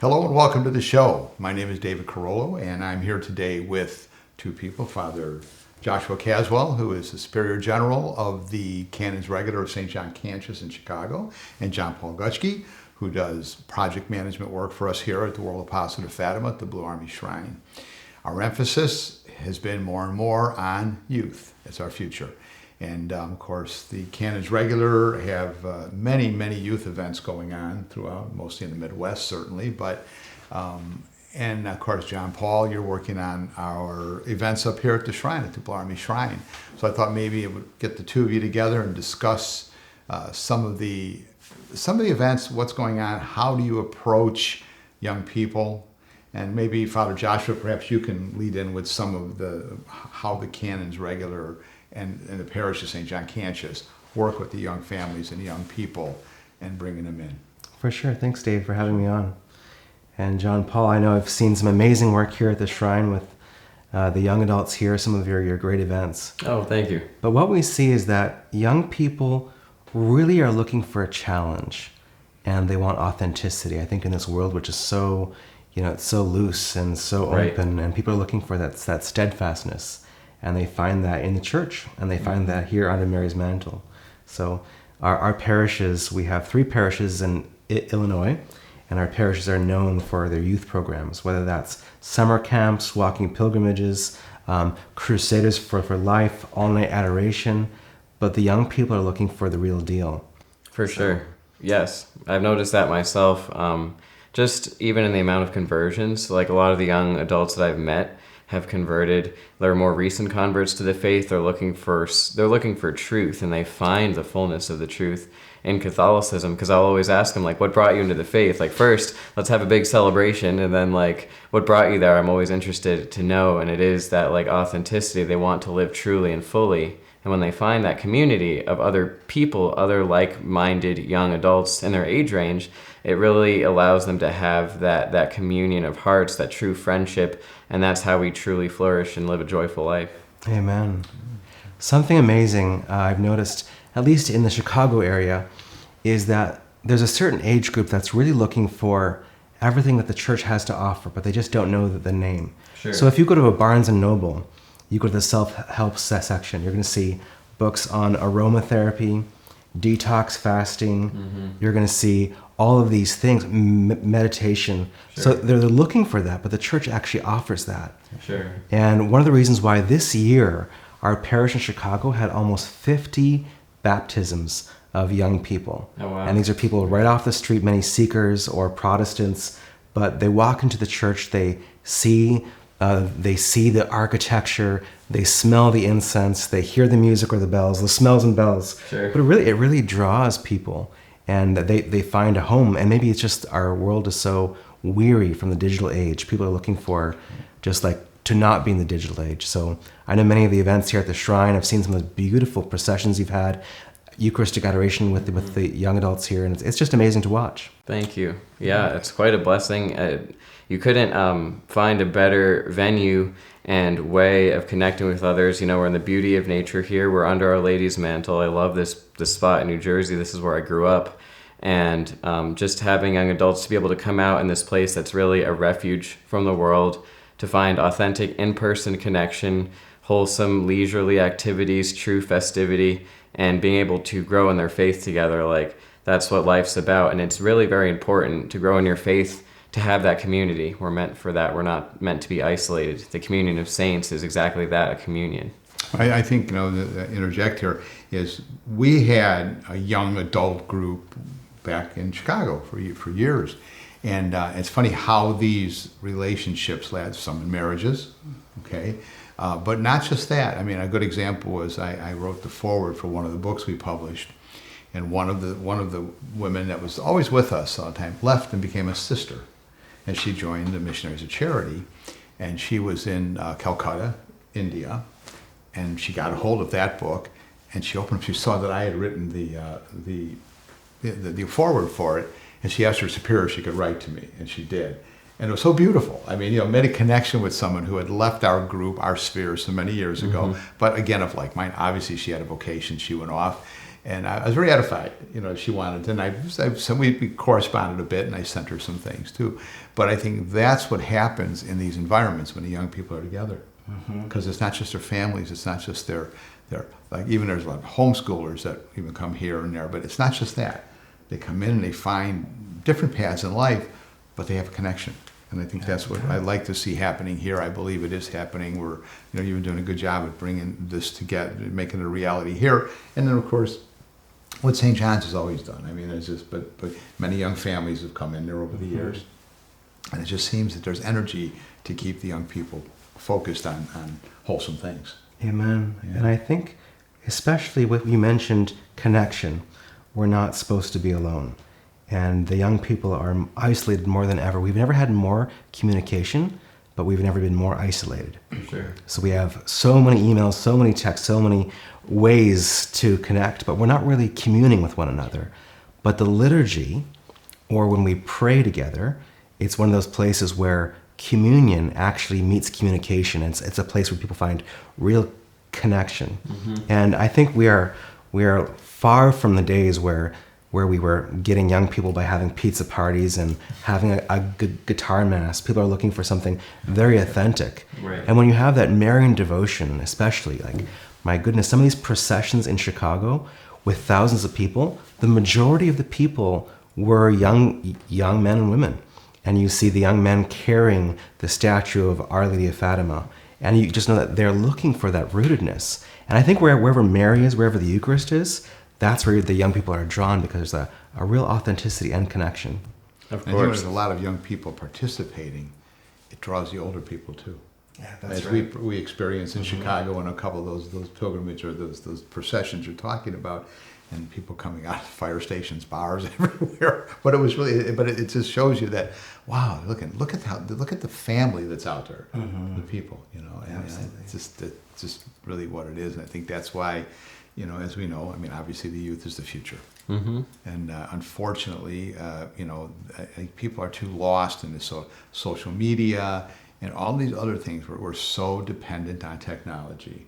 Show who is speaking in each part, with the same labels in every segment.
Speaker 1: Hello and welcome to the show. My name is David Carollo, and I'm here today with two people, Father Joshua Caswell, who is the Superior General of the Canons Regular of St. John Cantius in Chicago, and John Paul Gutschke, who does project management work for us here at the World Apostolate of Fatima at the Blue Army Shrine. Our emphasis has been more and more on youth. It's our future. And of course, the Canons Regular have many youth events going on throughout, mostly in the Midwest, certainly. But and of course, John Paul, you're working on our events up here at the shrine, at the Blue Army Shrine. So I thought maybe it would get the two of you together and discuss some of the events, what's going on, how do you approach young people, and maybe Father Joshua, perhaps you can lead in with some of how the Canons Regular and the parish of St. John Cantius work with the young families and young people and bringing them in.
Speaker 2: For sure. Thanks, Dave, for having me on. And John Paul, I know I've seen some amazing work here at the shrine with the young adults here, some of your great events.
Speaker 3: Oh, thank you.
Speaker 2: But what we see is that young people really are looking for a challenge, and they want authenticity. I think in this world which is so, it's so loose and so open, and people are looking for that steadfastness. And they find that in the church, and they find that here under Mary's mantle. So our parishes, we have 3 parishes in Illinois, and our parishes are known for their youth programs, whether that's summer camps, walking pilgrimages, crusaders for life, all-night adoration. But the young people are looking for the real deal.
Speaker 3: For sure. Yes, I've noticed that myself. Just even in the amount of conversions, like a lot of the young adults that I've met have converted. They're more recent converts to the faith. They're looking for truth, and they find the fullness of the truth in Catholicism. Because I'll always ask them, what brought you into the faith? First, let's have a big celebration, and then what brought you there? I'm always interested to know, and it is that authenticity. They want to live truly and fully. And when they find that community of other people, other like-minded young adults in their age range, it really allows them to have that communion of hearts, that true friendship, and that's how we truly flourish and live a joyful life.
Speaker 2: Amen. Something amazing I've noticed, at least in the Chicago area, is that there's a certain age group that's really looking for everything that the church has to offer, but they just don't know the name.
Speaker 3: Sure.
Speaker 2: So if you go to a Barnes & Noble, you go to the self-help section, you're going to see books on aromatherapy, detox fasting. Mm-hmm. You're going to see all of these things, meditation. Sure. So they're looking for that, but the church actually offers that.
Speaker 3: Sure.
Speaker 2: And one of the reasons why this year our parish in Chicago had almost 50 baptisms of young people.
Speaker 3: Oh, wow.
Speaker 2: And these are people right off the street, many seekers or Protestants, but they walk into the church, they see the architecture, they smell the incense, they hear the music or the bells, the smells and bells.
Speaker 3: Sure.
Speaker 2: But it really draws people, and they find a home. And maybe it's just our world is so weary from the digital age. People are looking for just to not be in the digital age. So I know many of the events here at the shrine. I've seen some of the beautiful processions you've had, Eucharistic adoration with the young adults here, and it's just amazing to watch.
Speaker 3: Thank you. Yeah, it's quite a blessing. You couldn't find a better venue and way of connecting with others. We're in the beauty of nature here. We're under Our Lady's mantle. I love this spot in New Jersey. This is where I grew up. And just having young adults to be able to come out in this place that's really a refuge from the world, to find authentic in-person connection, wholesome leisurely activities, true festivity, and being able to grow in their faith together. That's what life's about. And it's really very important to grow in your faith, to have that community. We're meant for that. We're not meant to be isolated. The communion of saints is exactly that, a communion.
Speaker 1: I think, to interject here, is we had a young adult group back in Chicago for years. And it's funny how these relationships last, some in marriages, okay? But not just that. A good example was I wrote the foreword for one of the books we published. And one of the women that was always with us all the time left and became a sister. And she joined the Missionaries of Charity. And she was in Calcutta, India. And she got a hold of that book. And she opened up, she saw that I had written the foreword for it. And she asked her superior if she could write to me. And she did. And it was so beautiful. Made a connection with someone who had left our group, our sphere, so many years ago. Mm-hmm. But again, of like mine, obviously she had a vocation. She went off. And I was very edified, she wanted, and so we corresponded a bit, and I sent her some things too. But I think that's what happens in these environments when the young people are together, because it's not just their families, it's not just their like, even there's a lot of homeschoolers that even come here and there, but it's not just that. They come in and they find different paths in life, but they have a connection. And I think that's what I like to see happening here. I believe it is happening. You've been doing a good job at bringing this together, making it a reality here. And then, of course, what St. John's has always done. I mean, it's just, but many young families have come in there over the years. And it just seems that there's energy to keep the young people focused on wholesome things.
Speaker 2: Amen.
Speaker 1: Yeah.
Speaker 2: And I think, especially what you mentioned, connection, we're not supposed to be alone. And the young people are isolated more than ever. We've never had more communication, but we've never been more isolated.
Speaker 3: Sure.
Speaker 2: So we have so many emails, so many texts, so many ways to connect, but we're not really communing with one another. But the liturgy, or when we pray together, it's one of those places where communion actually meets communication. It's a place where people find real connection. And I think we are far from the days where we were getting young people by having pizza parties and having a good guitar mass. People are looking for something very authentic.
Speaker 3: Right.
Speaker 2: And when you have that Marian devotion, especially, like, my goodness, some of these processions in Chicago with thousands of people, the majority of the people were young men and women. And you see the young men carrying the statue of Our Lady of Fatima. And you just know that they're looking for that rootedness. And I think wherever Mary is, wherever the Eucharist is, that's where the young people are drawn, because there's a real authenticity and connection.
Speaker 3: Of
Speaker 1: And
Speaker 3: course.
Speaker 1: there's a lot of young people participating. It draws the older people too.
Speaker 2: Yeah,
Speaker 1: As we experienced in Chicago in a couple of those pilgrimage or those processions you're talking about, and people coming out of fire stations, bars, everywhere. But it was really, it just shows you that, wow, look at the family that's out there, the people, and it's just really what it is. And I think that's why, as we know, I mean, obviously the youth is the future. And unfortunately, I think people are too lost in this social media and all these other things. We're so dependent on technology.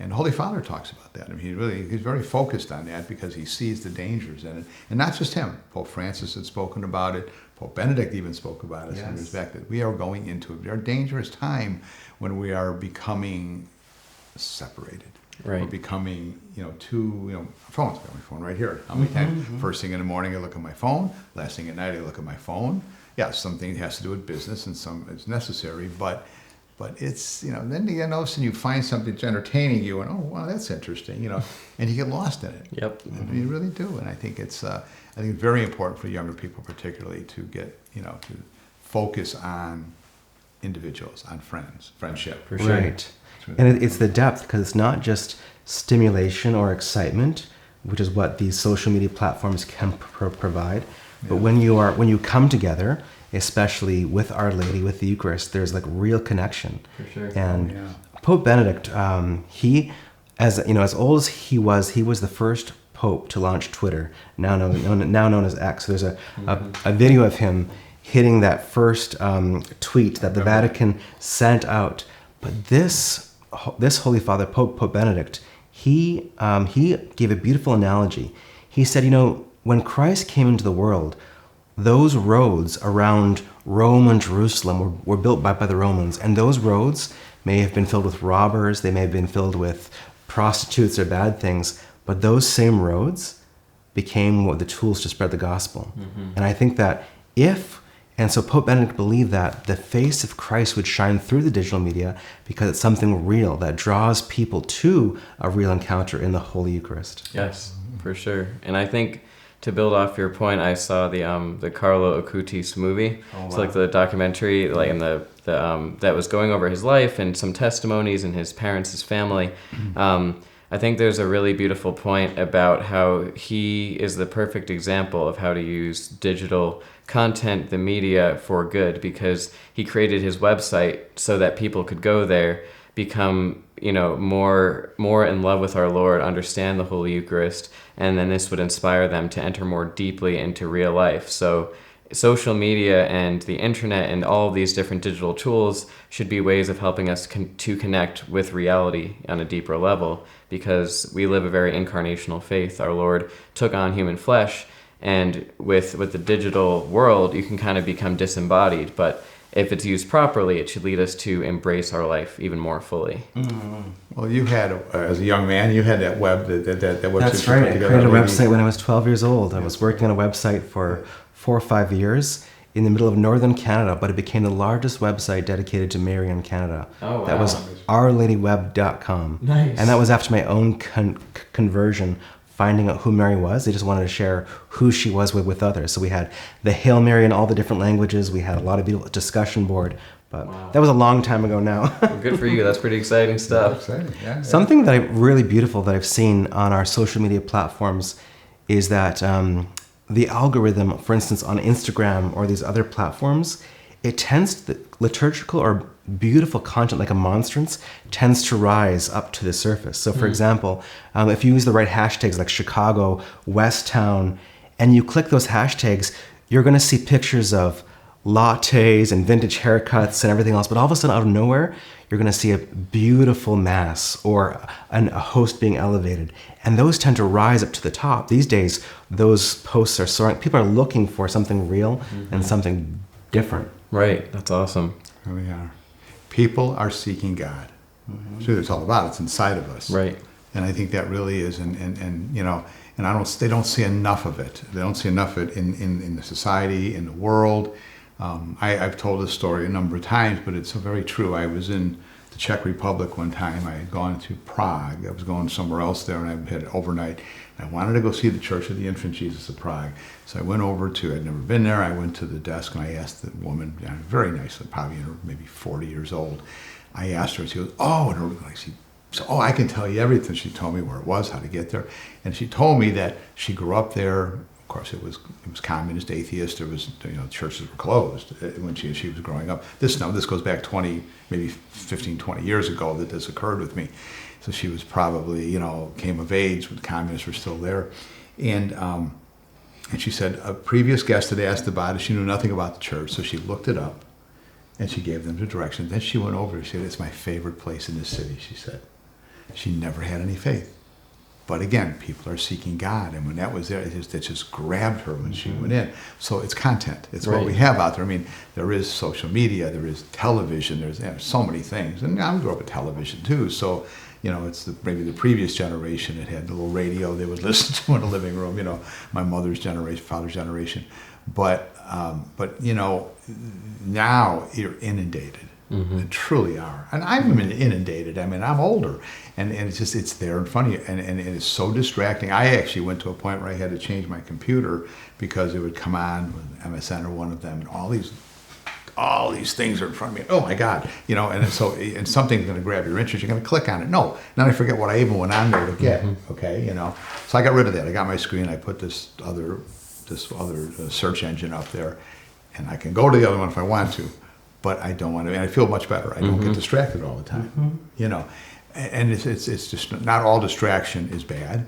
Speaker 1: And the Holy Father talks about that. I mean, he's very focused on that because he sees the dangers in it. And not just him. Pope Francis had spoken about it. Pope Benedict even spoke about it in respect that we are going into a very dangerous time when we are becoming separated.
Speaker 3: Right.
Speaker 1: We're becoming, phones. I got my phone right here. How many times? First thing in the morning, I look at my phone. Last thing at night, I look at my phone. Yeah, something has to do with business and some is necessary, but it's, then you notice and you find something that's entertaining you and, oh, wow, that's interesting, and you get lost in it.
Speaker 3: Yep.
Speaker 1: And you really do. And I think it's very important for younger people particularly to get, to focus on individuals, on friendship.
Speaker 3: For sure.
Speaker 2: Right. And it's the depth, because it's not just stimulation or excitement, which is what these social media platforms can provide. But when you come together, especially with Our Lady, with the Eucharist, there's like real connection.
Speaker 3: For sure.
Speaker 2: And Pope Benedict, he, as old as he was the first pope to launch Twitter, now known as X. There's a video of him hitting that first tweet that the Vatican sent out. But this Holy Father, Pope Benedict, he gave a beautiful analogy. He said, when Christ came into the world, those roads around Rome and Jerusalem were built by the Romans, and those roads may have been filled with robbers, they may have been filled with prostitutes or bad things, but those same roads became the tools to spread the gospel. And I think that so Pope Benedict believed that the face of Christ would shine through the digital media because it's something real that draws people to a real encounter in the Holy Eucharist.
Speaker 3: Yes, for sure. And I think, to build off your point, I saw the Carlo Acutis movie.
Speaker 2: Oh, wow.
Speaker 3: It's like the documentary, like in the that was going over his life and some testimonies and his parents, his family. I think there's a really beautiful point about how he is the perfect example of how to use digital content, the media, for good, because he created his website so that people could go there, become more in love with our Lord, understand the Holy Eucharist, and then this would inspire them to enter more deeply into real life. So social media and the internet and all of these different digital tools should be ways of helping us to connect with reality on a deeper level, because we live a very incarnational faith. Our Lord took on human flesh, and with the digital world, you can kind of become disembodied, but if it's used properly, it should lead us to embrace our life even more fully.
Speaker 1: Well, you had, as a young man, you had that website.
Speaker 2: That's right. I created a website when I was 12 years old. I was working on a website for 4 or 5 years in the middle of northern Canada, but it became the largest website dedicated to Mary in Canada.
Speaker 3: Oh, wow.
Speaker 2: That was ourladyweb.com.
Speaker 3: Nice.
Speaker 2: And that was after my own conversion, finding out who Mary was. They just wanted to share who she was with others. So we had the Hail Mary in all the different languages. We had a lot of beautiful discussion board. But that was a long time ago now.
Speaker 3: Well, good for you. That's pretty exciting stuff.
Speaker 1: Exciting. Yeah.
Speaker 2: Something that really beautiful that I've seen on our social media platforms is that the algorithm, for instance, on Instagram or these other platforms, it tends to, liturgical or beautiful content like a monstrance tends to rise up to the surface. So for example, if you use the right hashtags like Chicago, West Town, and you click those hashtags, you're going to see pictures of lattes and vintage haircuts and everything else. But all of a sudden, out of nowhere, you're going to see a beautiful mass or a host being elevated. And those tend to rise up to the top. These days, those posts are soaring. People are looking for something real and something different.
Speaker 3: Right. That's awesome.
Speaker 1: Here we are. People are seeking God. That's what it's all about. It's inside of us.
Speaker 3: Right.
Speaker 1: And I think that really is, and you know, and they don't see enough of it. They don't see enough of it in the society, in the world. I've told this story a number of times, but it's so very true. I was in the Czech Republic one time. I had gone to Prague. I was going somewhere else there, and I had overnight. And I wanted to go see the Church of the Infant Jesus of Prague. So I went over to, I'd never been there. I went to the desk and I asked the woman, very nicely, probably maybe 40 years old. I asked her, she goes, oh, and I can tell you everything. She told me where it was, how to get there. And she told me that she grew up there. Of course, it was communist, atheist. There was, churches were closed when she was growing up. This goes back 20, maybe 15, 20 years ago that this occurred with me. So she was probably, came of age when the communists were still there. And she said a previous guest had asked about it. She knew nothing about the church, so she looked it up and she gave them the directions. Then she went over. She said, it's my favorite place in the city, she said. She never had any faith. But again, people are seeking God. And when that was there, it just grabbed her when she went in. So it's content. It's what we have out there. I mean, there is social media, there is television, there's so many things. And I grew up with television too. So, it's maybe the previous generation that had the little radio they would listen to in the living room, my mother's generation, father's generation. But now you're inundated. They truly are. And I'm inundated. I mean, I'm older. And it's there in front of you. And it's so distracting. I actually went to a point where I had to change my computer because it would come on with MSN or one of them, and all these things are in front of me. Oh my God, and something's going to grab your interest. You're going to click on it. No, now I forget what I even went on there to get. Okay, So I got rid of that. I got my screen. I put this other search engine up there, and I can go to the other one if I want to, but I don't want to. And I feel much better. I don't get distracted all the time. And it's just not all distraction is bad.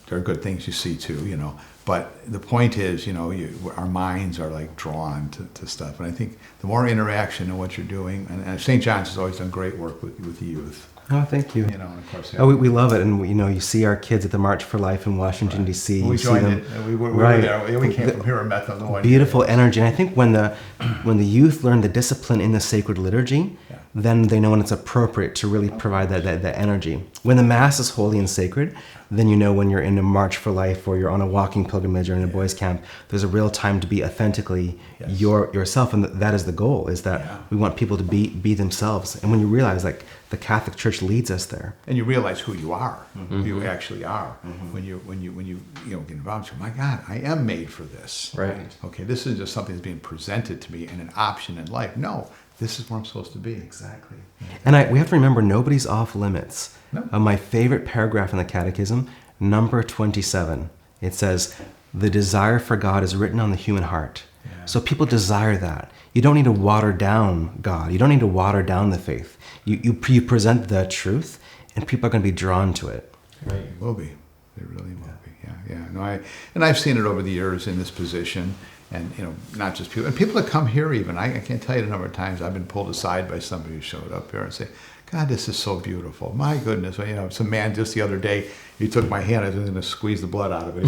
Speaker 1: There are good things you see too. But the point is, our minds are like drawn to stuff. And I think the more interaction in what you're doing, and St. John's has always done great work with the youth.
Speaker 2: Oh, thank you.
Speaker 1: And of course,
Speaker 2: we love it. And, you see our kids at the March for Life in Washington, D.C.
Speaker 1: We joined it. We were there. We came from here and met them.
Speaker 2: Beautiful energy. And I think when the youth learn the discipline in the sacred liturgy, then they know when it's appropriate to really provide that energy. When the Mass is holy and sacred, then when you're in a March for Life or you're on a walking pilgrimage or in a boys' camp, there's a real time to be authentically yourself. And that is the goal, is that we want people to be themselves. And when you realize, like, the Catholic Church leads us there.
Speaker 1: And you realize who you are, who you actually are. When you get involved, my God, I am made for this.
Speaker 3: Right.
Speaker 1: Okay, this isn't just something that's being presented to me and an option in life. No, this is where I'm supposed to be.
Speaker 2: Exactly. And we have to remember, nobody's off limits.
Speaker 1: No.
Speaker 2: My favorite paragraph in the Catechism, number 27, it says, the desire for God is written on the human heart. Yeah. So people desire that. You don't need to water down God. You don't need to water down the faith. You present the truth, and people are going to be drawn to it.
Speaker 1: Right. They will be. They really will be. Yeah. No, I've seen it over the years in this position, And, not just people. And people that come here even, I can't tell you the number of times I've been pulled aside by somebody who showed up here and say, God, this is so beautiful. My goodness. Well, some man just the other day, he took my hand, I was going to squeeze the blood out of it.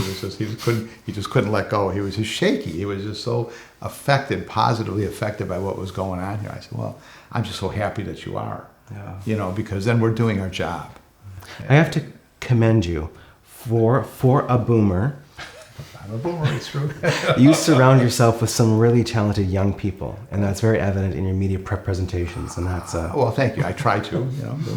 Speaker 1: He just couldn't let go. He was just shaky. He was just so positively affected by what was going on here. I said, well, I'm just so happy that you are, because then we're doing our job.
Speaker 2: I have to commend you for a boomer.
Speaker 1: I'm a boomer, it's true.
Speaker 2: You surround yourself with some really talented young people, and that's very evident in your media prep presentations. And that's
Speaker 1: well, thank you. I try to.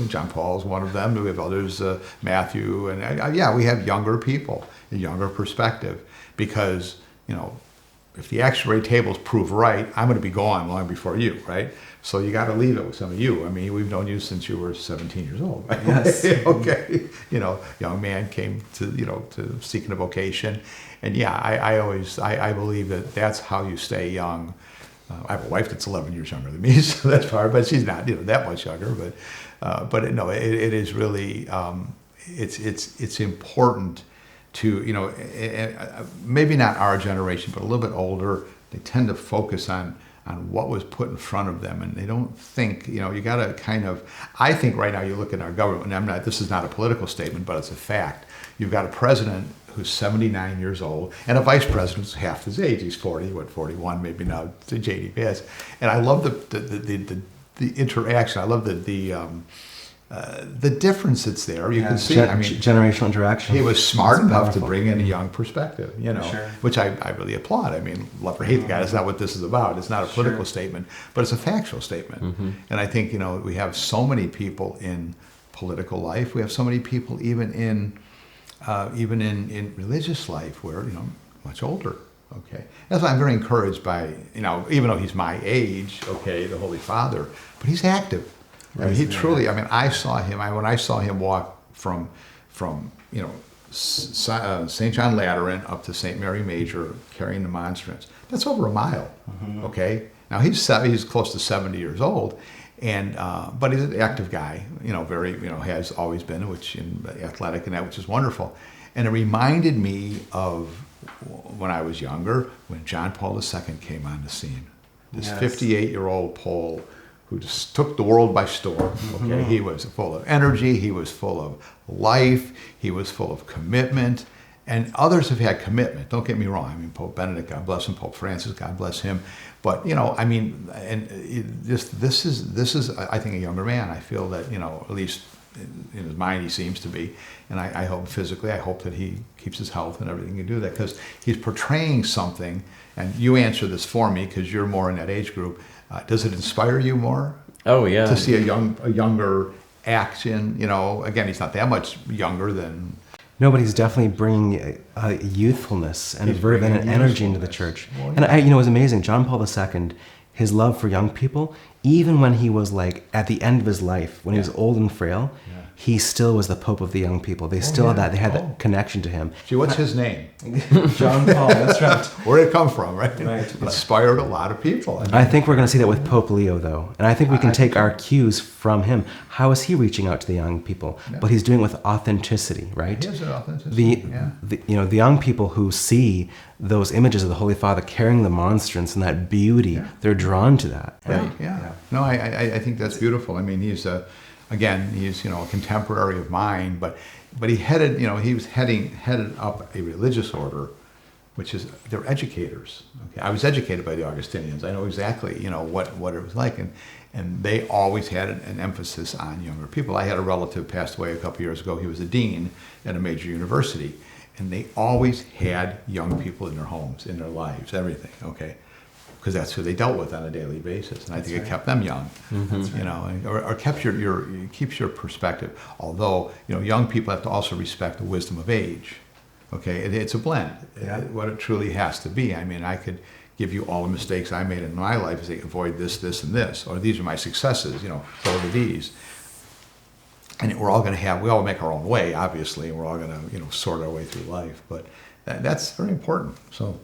Speaker 1: John Paul is one of them. We have others, Matthew, and we have younger people, a younger perspective, because if the actuary tables prove right, I'm going to be gone long before you, right? So you got to leave it with some of you. I mean, we've known you since you were 17 years old. Right?
Speaker 2: Yes.
Speaker 1: Okay. Young man came to seeking a vocation. And I believe that that's how you stay young. I have a wife that's 11 years younger than me, so that's hard, but she's not that much younger. But it is really it's important to maybe not our generation, but a little bit older. They tend to focus on what was put in front of them, and they don't think. You got to kind of. I think right now you look at our government. And this is not a political statement, but it's a fact. You've got a president who's 79 years old, and a vice president who's half his age. He's 41 maybe now, to J.D. Vance. And I love the interaction. I love the difference that's there. You can see,
Speaker 2: generational interaction.
Speaker 1: He was smart enough
Speaker 2: powerful.
Speaker 1: to bring in a young perspective,
Speaker 2: Sure.
Speaker 1: which I really applaud. I mean, love or hate the guy, that's not what this is about. It's not a political statement, but it's a factual statement. Mm-hmm. And I think, we have so many people in political life. We have so many people even in religious life where, much older. Okay. That's why I'm very encouraged by, even though he's my age, the Holy Father, but he's active. I mean, he truly, I saw him, when I saw him walk from St. John Lateran up to St. Mary Major carrying the monstrance, that's over a mile, okay? Now, he's close to 70 years old, and but he's an active guy, very, has always been, which in athletic and that, which is wonderful. And it reminded me of when I was younger, when John Paul II came on the scene. This 58-year-old Pole who just took the world by storm. Okay, he was full of energy, he was full of life, he was full of commitment, and others have had commitment. Don't get me wrong. Pope Benedict, God bless him. Pope Francis, God bless him. But this is I think a younger man. I feel that at least in his mind he seems to be, and I hope physically. I hope that he keeps his health and everything to do that, because he's portraying something. And you answer this for me because you're more in that age group. Does it inspire you more?
Speaker 3: Oh yeah.
Speaker 1: To see a younger action, again, he's not that much younger than.
Speaker 2: No, but he's definitely bringing a youthfulness and a verve and an energy into the church.
Speaker 1: Well,
Speaker 2: and it was amazing. John Paul II, his love for young people, even when he was at the end of his life, when he was old and frail, he still was the Pope of the young people. They still had that. They had that connection to him.
Speaker 1: Gee, what's his name?
Speaker 2: John Paul. That's right.
Speaker 1: Where did it come from? Right.
Speaker 2: Right.
Speaker 1: Inspired a lot of people.
Speaker 2: I think we're going to see that with Pope Leo, though, and I think we can take our cues from him. How is he reaching out to the young people? Yeah. But he's doing it with authenticity, right?
Speaker 1: He is an authenticity.
Speaker 2: The young people who see those images of the Holy Father carrying the monstrance and that beauty, they're drawn to that.
Speaker 1: Right. Yeah. No, I think that's beautiful. He's a contemporary of mine, but he headed up a religious order, which is, they're educators. Okay, I was educated by the Augustinians. I know exactly what it was like, and they always had an emphasis on younger people. I had a relative passed away a couple years ago. He was a dean at a major university, and they always had young people in their homes, in their lives, everything. Okay. Because that's who they dealt with on a daily basis, and I think it kept them young, or keeps your perspective. Although young people have to also respect the wisdom of age. Okay, it's a blend. What it truly has to be. I could give you all the mistakes I made in my life and say avoid this, this, and this, or these are my successes. Go to these, and we all make our own way, obviously, and we're all going to sort our way through life. But that's very important. So.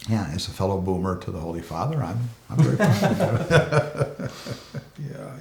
Speaker 1: Yeah, as a fellow boomer to the Holy Father, I'm very proud of him.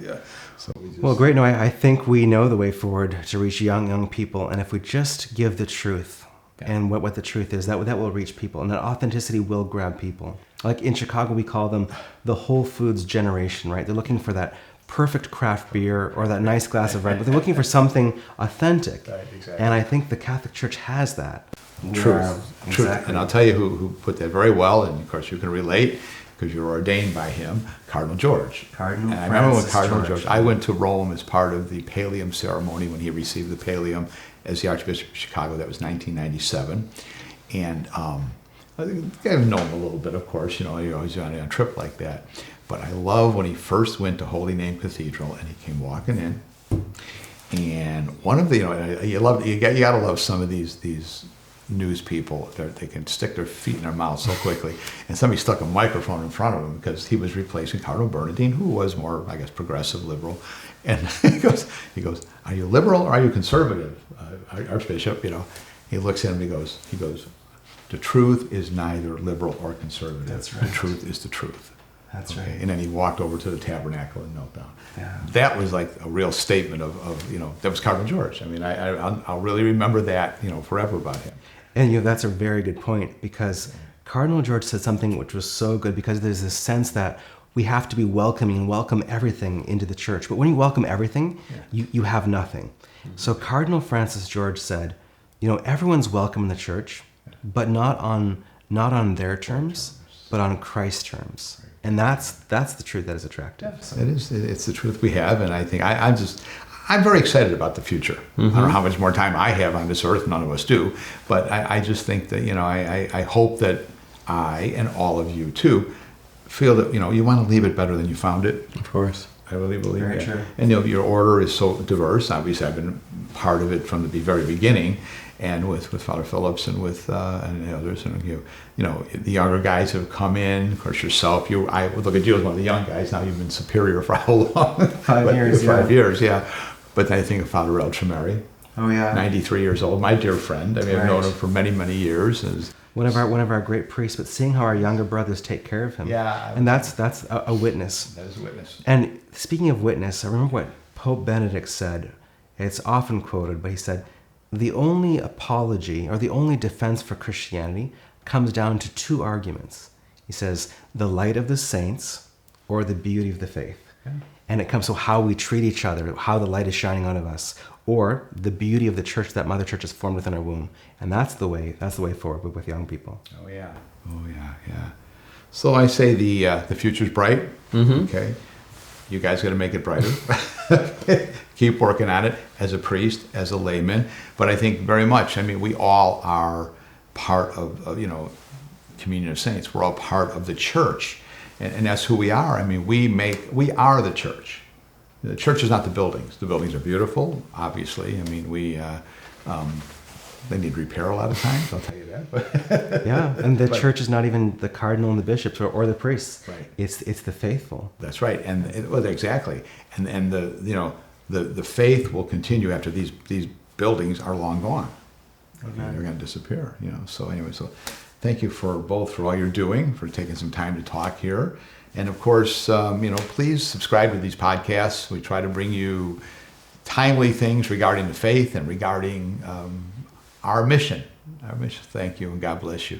Speaker 1: Yeah. So
Speaker 2: well, great. No, I think we know the way forward to reach young people, and if we just give the truth and what the truth is. That will reach people, and that authenticity will grab people. Like in Chicago, we call them the Whole Foods generation, right? They're looking for that perfect craft beer or that nice glass of red, but they're looking for something authentic.
Speaker 1: Right, exactly.
Speaker 2: And I think the Catholic Church has that.
Speaker 1: Truth.
Speaker 2: Exactly.
Speaker 1: And I'll tell you who put that very well, and of course you can relate because you were ordained by him, Cardinal George.
Speaker 2: Cardinal
Speaker 1: And I remember when
Speaker 2: Francis
Speaker 1: Cardinal
Speaker 2: George.
Speaker 1: George, I went to Rome as part of the pallium ceremony when he received the pallium as the Archbishop of Chicago. That was 1997. And I've known him a little bit, of course, you're always on a trip like that. But I love when he first went to Holy Name Cathedral and he came walking in. And one of the, you got to love some of these news people. They can stick their feet in their mouth so quickly. And somebody stuck a microphone in front of him because he was replacing Cardinal Bernardine, who was more, I guess, progressive liberal. And he goes, "Are you liberal or are you conservative, Archbishop?" He looks at him. He goes, "The truth is neither liberal or conservative.
Speaker 2: That's right.
Speaker 1: The truth is the truth."
Speaker 2: That's
Speaker 1: Okay.
Speaker 2: right.
Speaker 1: And then he walked over to the tabernacle and knelt down.
Speaker 2: Yeah.
Speaker 1: That was like a real statement of that was Cardinal George. I mean, I'll really remember that, forever about him.
Speaker 2: And that's a very good point, because Cardinal George said something which was so good, because there's this sense that we have to be welcoming and welcome everything into the church. But when you welcome everything, you have nothing. Mm-hmm. So Cardinal Francis George said, everyone's welcome in the church, but not on their terms, but on Christ's terms. And that's the truth that is attractive. So.
Speaker 1: It is. It's the truth we have, and I think I'm very excited about the future. Mm-hmm. I don't know how much more time I have on this earth. None of us do, but I just think that I hope that I and all of you too feel that you want to leave it better than you found it.
Speaker 3: Of course.
Speaker 1: I really believe
Speaker 2: Very
Speaker 1: that.
Speaker 2: true.
Speaker 1: And your order is so diverse. Obviously, I've been part of it from the very beginning, and with Father Phillips and with and the others, and the younger guys have come in. Of course, yourself. I would look at you as one of the young guys. Now you've been superior for how long?
Speaker 2: 5 years.
Speaker 1: 5 years, yeah. But I think of Father El Tremeri,
Speaker 2: Oh yeah.
Speaker 1: 93 years old, my dear friend. I mean, I've known him for many, many years.
Speaker 2: One of our great priests, but seeing how our younger brothers take care of him.
Speaker 1: Yeah.
Speaker 2: And that's a witness.
Speaker 1: That is a witness.
Speaker 2: And speaking of witness, I remember what Pope Benedict said. It's often quoted, but he said, the only apology or the only defense for Christianity comes down to two arguments. He says, the light of the saints or the beauty of the faith. Okay. And it comes to how we treat each other, how the light is shining out of us, or the beauty of the church that Mother Church has formed within our womb. And that's the way forward with young people.
Speaker 1: Oh yeah. So I say the future's bright. Mm-hmm. Okay. You guys got to make it brighter. Keep working on it as a priest, as a layman. But I think very much, we all are part of Communion of Saints. We're all part of the church. And that's who we are. We are the church. The church is not the buildings. The buildings are beautiful, obviously. They need repair a lot of times, I'll tell you that.
Speaker 2: Yeah, and the church is not even the cardinal and the bishops or the priests.
Speaker 1: Right.
Speaker 2: It's the faithful.
Speaker 1: That's right, exactly. And the faith will continue after these buildings are long gone. Okay. They're going to disappear. So anyway, thank you for all you're doing, for taking some time to talk here. And of course, please subscribe to these podcasts. We try to bring you timely things regarding the faith and regarding our mission. Thank you, and God bless you.